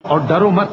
और डरो मत,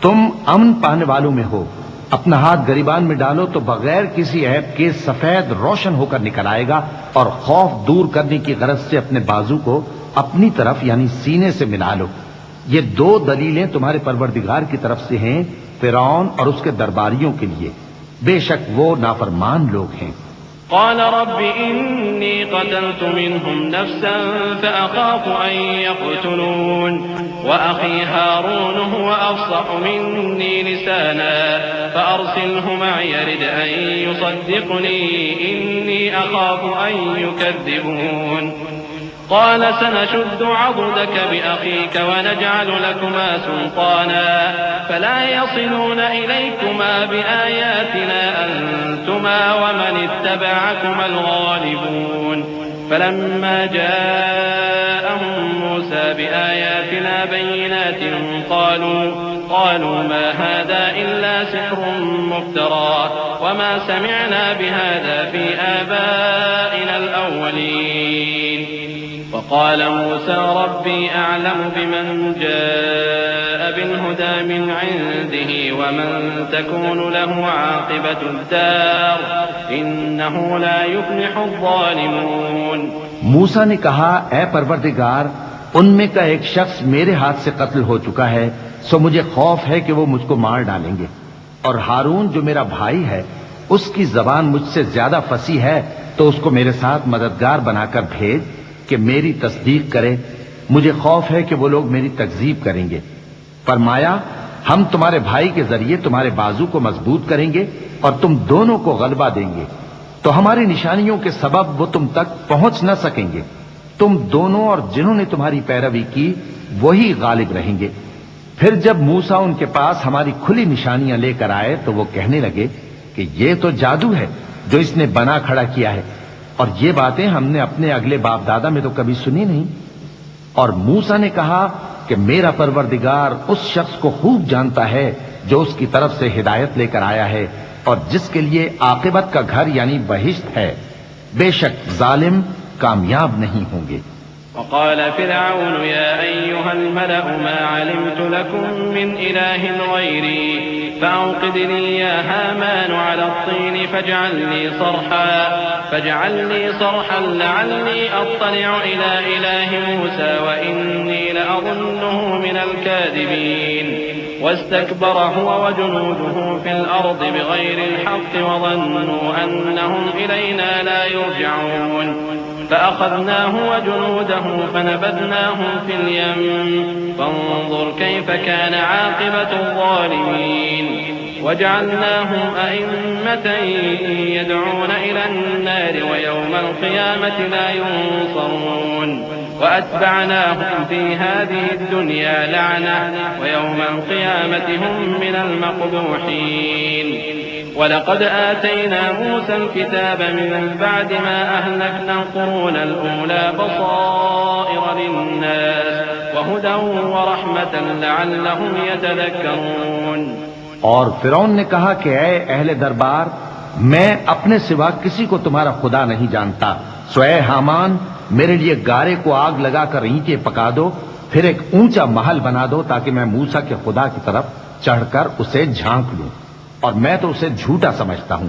तुम अमन पाने वालों में हो। अपना हाथ गरीबान में डालो तो बगैर किसी ऐब के सफेद रोशन होकर निकल आएगा, और खौफ दूर करने की गरज से अपने बाजू को अपनी तरफ यानी सीने से मिला लो। ये दो दलीलें तुम्हारे परवरदिगार की तरफ से हैं फिरौन और उसके दरबारियों के लिए। बेशक वो नाफरमान लोग हैं। क़ाल रब्बि इन्नी क़तल्तु मिन्हुम नफ्सन फ़अख़ाफ़ु अन यक़्तुलून व अख़ी हारून हुवा अफ़्सहु मिन्नी लिसानन फ़अरसिलहु मअय यरिद अन युसद्दिक़नी इन्नी अख़ाफ़ु अन युकज़्ज़िबून। क़ाल सनशुद्दु अज़दक बिअख़ीक वनजअल लकुमा सुल्ताना फला यसिलून इलैकुमा बिआयातिना अंतुमा वमन इत्तबअकुमा अल-गालिबून। फलम्मा जाअहुम मूसा बिआयातिना बय्यिनातिन क़ालू मा हाज़ा इल्ला सिह्रुन मुफ्तरा वमा समिअना बिहाज़ा फ़ी आबाइना अल-अव्वलीन। वक़ाल मूसा रब्बी अअलमु बिमन जाअ बिल-हुदा मिन इंदिही वमन तकूनु लहु आक़िबतुद-दार इन्नहु ला युफ़्लिहुज़-ज़ालिमून। मूसा ने कहा, ऐ परवरदिगार, उनमें का एक शख्स मेरे हाथ से कत्ल हो चुका है, सो मुझे खौफ है कि वो मुझको मार डालेंगे। और हारून जो मेरा भाई है, उसकी जबान मुझसे ज्यादा फसी है, तो उसको मेरे साथ मददगार बनाकर भेज कि मेरी तस्दीक करे। मुझे खौफ है कि वो लोग मेरी तकजीब करेंगे। फरमाया, हम तुम्हारे भाई के जरिए तुम्हारे बाजू को मजबूत करेंगे और तुम दोनों को गलबा देंगे, तो हमारी निशानियों के सबब वो तुम तक पहुंच न सकेंगे। तुम दोनों और जिन्होंने तुम्हारी पैरवी की वही गालिब रहेंगे। फिर जब मूसा उनके पास हमारी खुली निशानियां लेकर आए तो वो कहने लगे कि ये तो जादू है जो इसने बना खड़ा किया है, और ये बातें हमने अपने अगले बाप दादा में तो कभी सुनी नहीं। और मूसा ने कहा कि मेरा परवरदिगार उस शख्स को खूब जानता है जो उसकी तरफ से हिदायत लेकर आया है और जिसके लिए आकिबत का घर यानी बहिश्त है। बेशक जालिम कामयाब नहीं होंगे। वक़ाल फ़िरऔन या अय्युहल मलअ मा अलिमतु लकुम मिन इलाहिन ग़ैरी फ़अौक़िद ली या हामान अला त्तीन फ़जअलनी सरहन लअल्ली अत्तलिअ इला इलाहि मूसा व इन्नी लअज़ुन्नुहु मिनल काज़िबीन। वस्तकबर हुवा व जुनूदुहु फ़िल अर्दि बिग़ैरिल हक़्क़ि व ज़न्नू अन्नहुम इलैना ला युरजऊन। فأخذناه وجنوده فنبذناهم في اليم فانظر كيف كان عاقبة الظالمين. وجعلناهم أئمة يدعون إلى النار ويوم القيامة لا ينصرون. وأتبعناهم في هذه الدنيا لعنة ويوم القيامة هم من المقبوحين. ولقد آتينا موسى الكتاب من بعد ما أهلكنا القرون الأولى بصائر للناس وهدى ورحمة لعلهم يتذكرون। और फिरौन ने कहा कि ऐ अहले दरबार, मैं अपने सिवा किसी को तुम्हारा खुदा नहीं जानता, सो ऐ हामान, मेरे लिए गारे को आग लगाकर ईंटें पका दो, फिर एक ऊंचा महल बना दो ताकि मैं मूसा के खुदा की तरफ चढ़कर उसे झांक लूं। और मैं तो उसे झूठा समझता हूं।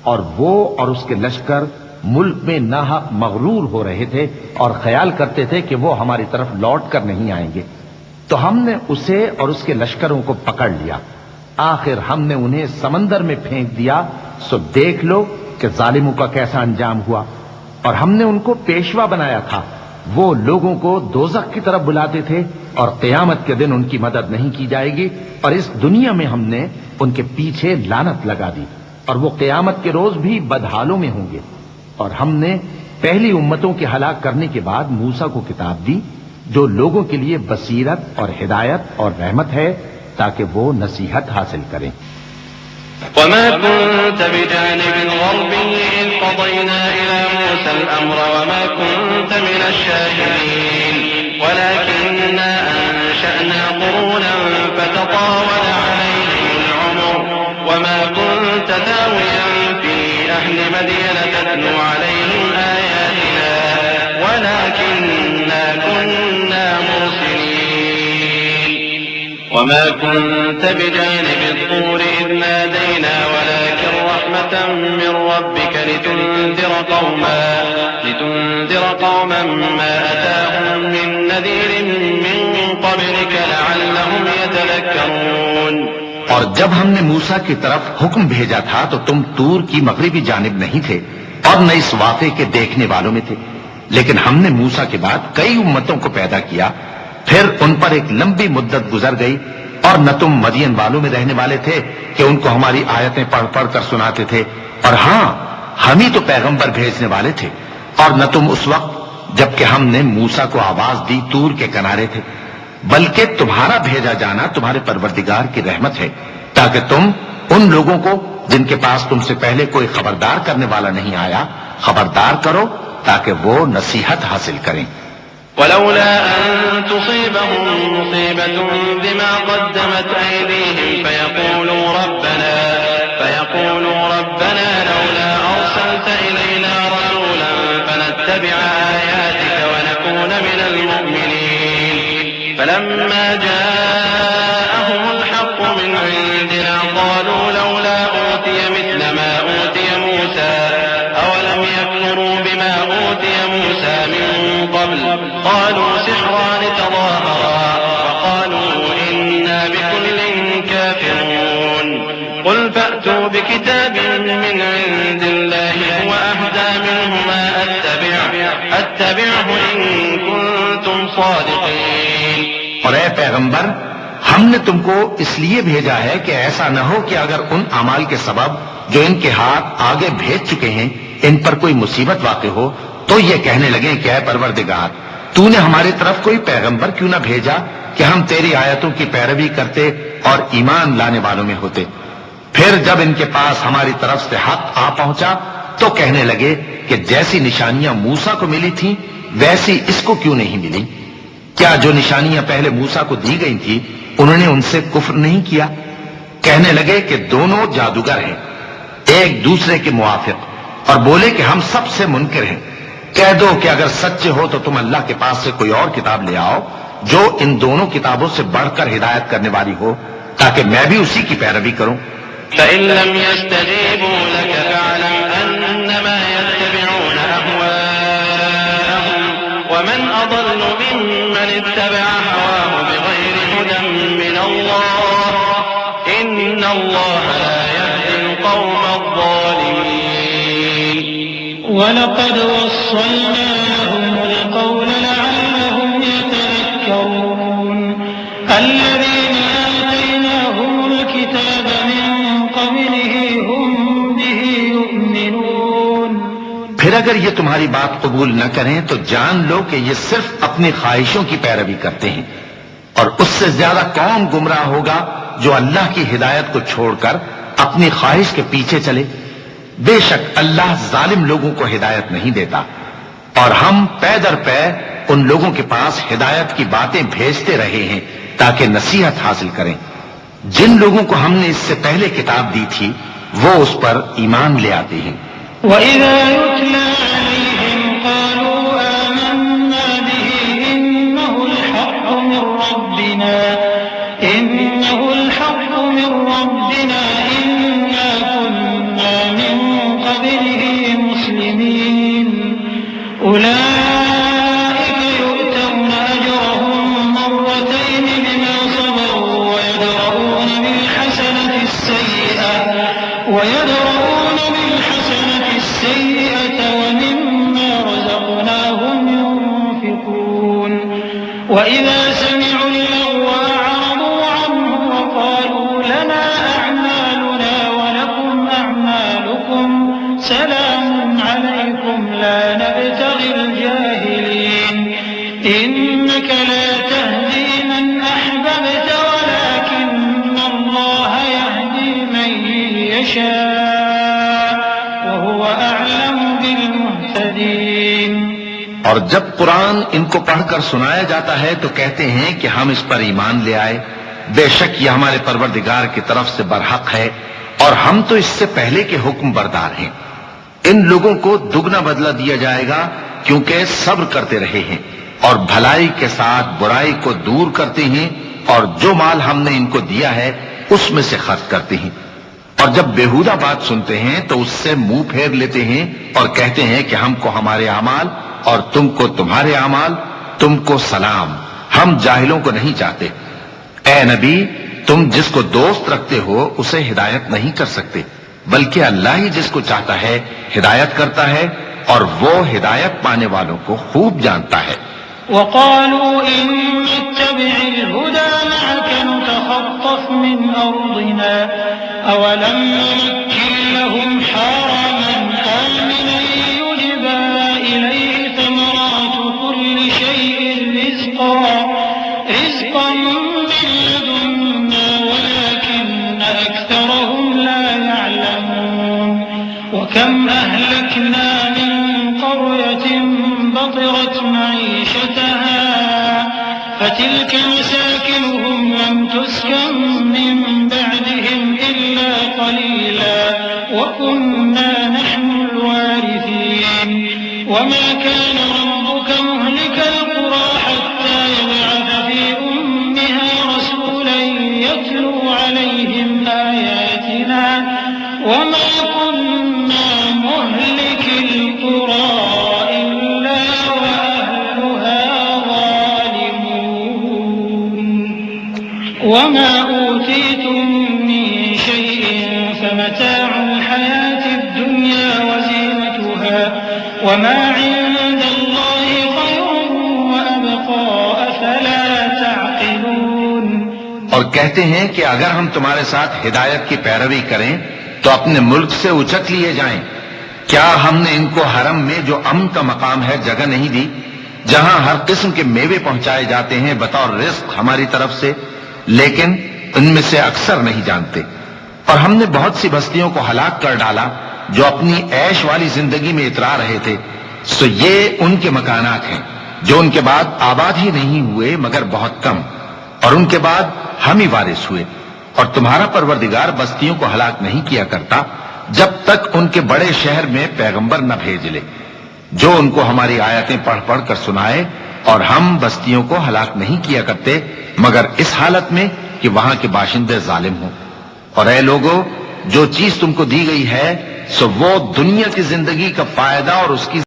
और वो और उसके लश्कर मुल्क में नाहक मगरूर हो रहे थे और ख्याल करते थे कि वो हमारी तरफ लौट कर नहीं आएंगे। तो हमने उसे और उसके लश्करों को पकड़ लिया। आखिर हमने उन्हें समंदर में फेंक दिया। सो देख लो कि जालिमों का कैसा अंजाम हुआ। और हमने उनको पेशवा बनाया था। वो लोगों को दोज़ख की तरफ बुलाते थे और क़यामत के दिन उनकी मदद नहीं की जाएगी। और इस दुनिया में हमने उनके पीछे लानत लगा दी और वो क़यामत के रोज भी बदहालों में होंगे। और हमने पहली उम्मतों के हलाक करने के बाद मूसा को किताब दी जो लोगों के लिए बसीरत और हिदायत और रहमत है ताकि वो नसीहत हासिल करें। वमा कुन्त बिजानिबिल ग़र्बी इज़ क़ज़यना इला मूसल अम्र वमा कुन्त मिनश शाहिदीन वलाकिन्ना अंशअना क़ुरूनन फ़ततावला अलैहिमुल उमर वमा कुन्त तावियन फ़ी अहलि मदयन तत्लू अलैहिम आयातिना वलाकिन्ना कुन्ना मुरसिलीन। वमा कुन्त बिजानिब अत्तूर इज़ नादैना वलाकिन रहमतन मिन रब्बिका लितुन्ज़िरा कौमन मा अताहुम मिन नज़ीरिन मिन क़ब्लिका लअल्लहुम यतज़क्करून। और जब हमने मूसा की तरफ हुक्म भेजा था तो तुम तूर की मगरिबी जानिब नहीं थे और न इस वाक़े के देखने वालों में थे, लेकिन हमने मूसा के बाद कई उम्मतों को पैदा किया, फिर उन पर एक लंबी मुद्दत गुजर गई, और न तुम मदियन वालों में रहने वाले थे कि उनको हमारी आयतें पढ़ पढ़ कर सुनाते थे, और हां हम ही तो पैगंबर भेजने वाले थे, और न तुम उस वक्त जबकि हमने मूसा को आवाज दी तूर के किनारे थे, बल्कि तुम्हारा भेजा जाना तुम्हारे परवरदिगार की रहमत है, ताकि तुम उन लोगों को जिनके पास तुमसे पहले कोई खबरदार करने वाला नहीं आया खबरदार करो, ताकि वो नसीहत हासिल करें। वलौला अन तुसीबहुम मुसीबतुन बिमा क़द्दमत अयदीहिम फयक़ूलू रब्बना लौला अरसलत इलैना रसूलन फनत्तबिअ आयातिक वनकून मिनल मुअ्मिनीन। फलम्मा जाअहुमुल हक़्क़ु मिन इंदिना क़ालू लौला ऊतिय मिस्ल मा ऊतिय मूसा अवलम यकफुरू बिमा ऊतिय मूसा मिन क़ब्ल क़ालू सिहरान तज़ाहरा वक़ालू इन्ना बिकुल्लिन काफ़िरून। क़ुल फ़अतू बिकिताबिन मिन इंदिल्लाहि हुव अहदा मिन्हुमा अत्तबिअहु इन कुन्तुम सादिक़ीन। और ऐ पैगंबर, हमने तुमको इसलिए भेजा है कि ऐसा न हो कि अगर उन अमाल के सबब जो इनके हाथ आगे भेज चुके हैं इन पर कोई मुसीबत वाक़ हो तो ये कहने लगे कि ऐ परवरदिगार, तूने हमारी तरफ कोई पैगंबर क्यों न भेजा कि हम तेरी आयतों की पैरवी करते और ईमान लाने वालों में होते। फिर जब इनके पास हमारी तरफ से हक आ पहुंचा तो कहने लगे कि जैसी निशानियां मूसा को मिली थी वैसी इसको क्यों नहीं मिली। क्या जो निशानियां पहले मूसा को दी गई थी उन्होंने उनसे कुफ्र नहीं किया। कहने लगे कि दोनों जादूगर हैं एक दूसरे के मुआफिक, और बोले कि हम सबसे मुनकिर हैं। कह दो कि अगर सच्चे हो तो तुम अल्लाह के पास से कोई और किताब ले आओ जो इन दोनों किताबों से बढ़कर हिदायत करने वाली हो, ताकि मैं भी उसी की पैरवी करूं। फ़इन लम यस्तजीबू लक फ़अलम अन्नमा यत्तबिऊन अहवाअहुम वमन अज़ल्लु मिम्मन इत्तबअ हवाहु बिग़ैरि हुदन मिन अल्लाह इन्नल्लाह ला यहदिल क़ौम अज़्ज़ालिमीन। वलक़द वस्सलना लहुमुल क़ौला लअल्लहुम यतज़क्करून। अल्लज़ीना आतैनाहुमुल किताब मिन क़ब्लिहि हुम बिहि युमिनून। फिर अगर ये तुम्हारी बात कबूल न करें तो जान लो कि ये सिर्फ अपनी ख्वाहिशों की पैरवी करते हैं, और उससे ज्यादा कौन गुमराह होगा जो अल्लाह की हिदायत को छोड़कर अपनी ख्वाहिश के पीछे चले। बेशक अल्लाह जालिम लोगों को हिदायत नहीं देता, और हम पै दर पै उन लोगों के पास हिदायत की बातें भेजते रहे हैं ताकि नसीहत हासिल करें। जिन लोगों को हमने इससे पहले किताब दी थी वो उस पर ईमान ले आते हैं। वइज़ा युतला अलैहिम क़ालू आमन्ना बिही इन्नहुल हक़्क़ु मिन रब्बिना इन्ना कुन्ना मिन क़ब्लिही मुस्लिमीन। उलाइका यु'तौना अजरहुम मर्रतैन बिमा सबरू वयदरऊन बिल हसनति वमिम्मा रज़क़नाहुम युनफ़िक़ून। वइज़ा समि'ू اللغو أعرضوا عنه وقالوا لنا أعمالنا ولكم أعمالكم سلام عليكم لا نبتغي الجاهلين إنك لا تهدي من أحببت ولكن الله يهدي من يشاء وهو أعلم بالمهتدين। और जब कुरान इनको पढ़कर सुनाया जाता है तो कहते हैं कि हम इस पर ईमान ले आए, बेशक ये हमारे परवरदिगार की तरफ से बरहक है और हम तो इससे पहले के हुक्म बरदार हैं। इन लोगों को दुगना बदला दिया जाएगा क्योंकि सब्र करते रहे हैं और भलाई के साथ बुराई को दूर करते हैं और जो माल हमने इनको दिया है उसमें से खर्च करते हैं। और जब बेहुदा बात सुनते हैं तो उससे मुंह फेर लेते हैं और कहते हैं कि हमको हमारे अमाल और तुमको तुम्हारे अमाल, तुमको सलाम, हम जाहिलों को नहीं चाहते। ए नबी, तुम जिसको दोस्त रखते हो उसे हिदायत नहीं कर सकते, बल्कि अल्लाह ही जिसको चाहता है हिदायत करता है, और वो हिदायत पाने वालों को खूब जानता है। वक़ालू इन नत्तबि'ल हुदा मअक नतखत्तफ मिन अर्दिना अवलम नुमक्किन लहुम हरमन आमिनन युजबा इलैहि थमरातु कुल्ली शैइन रिज़क़न मिन लदुन्ना वलाकिन्न अक्थरहुम ला यअलमून वकम अहलकना मिन क़र्यतिन बतिरत मईशतहा फ़तिल्क मसाकिनुहुम लम तुस्कन मिन बअदिहिम इल्ला क़लीला वकुन्ना नहनुल वारिसीन वमा कान रब्बुक मुहलिकल क़ुरा हत्ता यब'अथ फ़ी उम्मिहा रसूलन यत्लू अलैहिम आयातिना वमा कुन्ना मुहलिकिल क़ुरा वमा ऊतीतुम मिन शैइन फमताउल हयातिद दुनिया वज़ीनतुहा वमा इंदल्लाहि खैरुन व अबक़ा अफला तअक़िलून। और कहते हैं कि अगर हम तुम्हारे साथ हिदायत की पैरवी करें तो अपने मुल्क से उचक लिए जाएं। क्या हमने इनको हरम में जो अमन का मकाम है जगह नहीं दी, जहां हर किस्म के मेवे पहुंचाए जाते हैं बतौर रिज़्क़ हमारी तरफ से, लेकिन इनमें से अक्सर नहीं जानते। और हमने बहुत सी बस्तियों को हलाक कर डाला जो अपनी ऐश वाली जिंदगी में इतरा रहे थे, सो ये उनके मकानात हैं जो उनके बाद आबाद ही नहीं हुए मगर बहुत कम, और उनके बाद हम ही वारिस हुए। और तुम्हारा परवरदिगार बस्तियों को हलाक नहीं किया करता जब तक उनके बड़े शहर में पैगंबर न भेज ले जो उनको हमारी आयतें पढ़ पढ़ कर सुनाए, और हम बस्तियों को हलाक नहीं किया करते मगर इस हालत में कि वहां के बाशिंदे जालिम हों। और ऐ लोगों, जो चीज तुमको दी गई है सो वो दुनिया की जिंदगी का फायदा और उसकी